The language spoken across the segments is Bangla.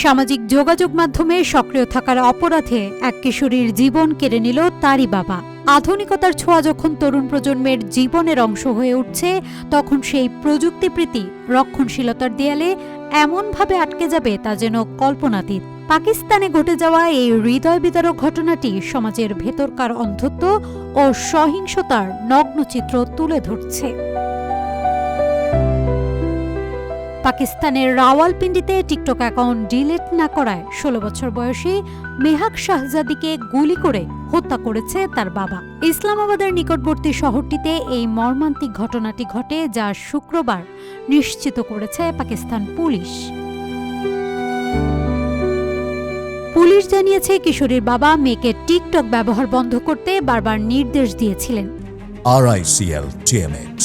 সামাজিক যোগাযোগ মাধ্যমে সক্রিয় থাকার অপরাধে এক কিশোরীর জীবন কেড়ে নিল তারই বাবা। আধুনিকতার ছোঁয়া যখন তরুণ প্রজন্মের জীবনের অংশ হয়ে উঠছে, তখন সেই প্রযুক্তিপ্রীতি রক্ষণশীলতার দেয়ালে এমনভাবে আটকে যাবে তা যেন কল্পনাতীত। পাকিস্তানে ঘটে যাওয়া এই হৃদয় বিদারক ঘটনাটি সমাজের ভেতরকার অন্ধত্ব ও সহিংসতার নগ্নচিত্র তুলে ধরছে। পাকিস্তানের রাওয়ালপিন্ডিতে টিকটক অ্যাকাউন্ট ডিলিট না করায় ১৬ বছর বয়সী মেহাক শাহজাদিকে গুলি করে হত্যা করেছে তার বাবা। ইসলামাবাদের নিকটবর্তী শহরটিতে এই মর্মান্তিক ঘটনাটি ঘটে, যা শুক্রবার নিশ্চিত করেছে পাকিস্তান পুলিশ। পুলিশ জানিয়েছে, কিশোরীর বাবা মেয়েকে টিকটক ব্যবহার বন্ধ করতে বারবার নির্দেশ দিয়েছিলেন। RICL TMX,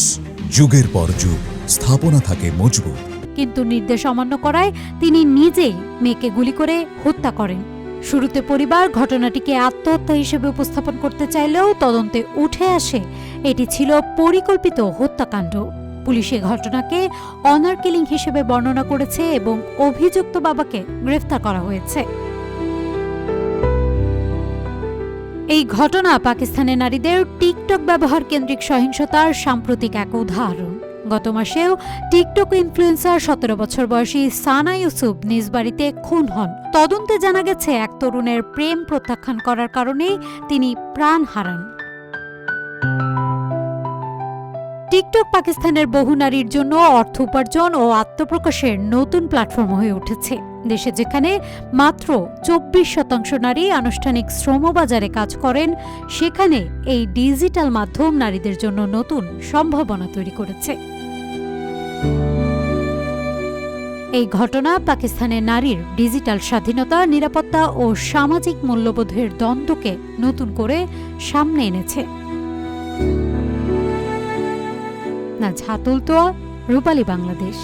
যুগের পর যুগ স্থাপনা থাকে মজবুত। কিন্তু নির্দেশ অমান্য করায় তিনি নিজেই মেয়েকে গুলি করে হত্যা করেন। শুরুতে পরিবার ঘটনাটিকে আত্মহত্যা হিসেবে উপস্থাপন করতে চাইলেও তদন্তে উঠে আসে এটি ছিল পরিকল্পিত হত্যাকাণ্ড। পুলিশ এ ঘটনাকে অনার কিলিং হিসেবে বর্ণনা করেছে এবং অভিযুক্ত বাবাকে গ্রেফতার করা হয়েছে। এই ঘটনা পাকিস্তানের নারীদের টিকটক ব্যবহার কেন্দ্রিক সহিংসতার সাম্প্রতিক এক উদাহরণ। গত মাসেও টিকটক ইনফ্লুয়েন্সার ১৭ বছর বয়সী সানা ইউসুফ নিজ বাড়িতে খুন হন। তদন্তে জানা গেছে, এক তরুণের প্রেম প্রত্যাখ্যান করার কারণেই তিনি প্রাণ হারান। টিকটক পাকিস্তানের বহু নারীর জন্য অর্থ উপার্জন ও আত্মপ্রকাশের নতুন প্ল্যাটফর্ম হয়ে উঠেছে। দেশে যেখানে মাত্র ২৪% নারী আনুষ্ঠানিক শ্রমবাজারে কাজ করেন, সেখানে এই ডিজিটাল মাধ্যম নারীদের জন্য নতুন সম্ভাবনা তৈরি করেছে। এই ঘটনা পাকিস্তানের নারীর ডিজিটাল স্বাধীনতা, নিরাপত্তা ও সামাজিক মূল্যবোধের দ্বন্দ্বকে নতুন করে সামনে এনেছে। নাজহাতুল তোয়া, রূপালী বাংলাদেশ।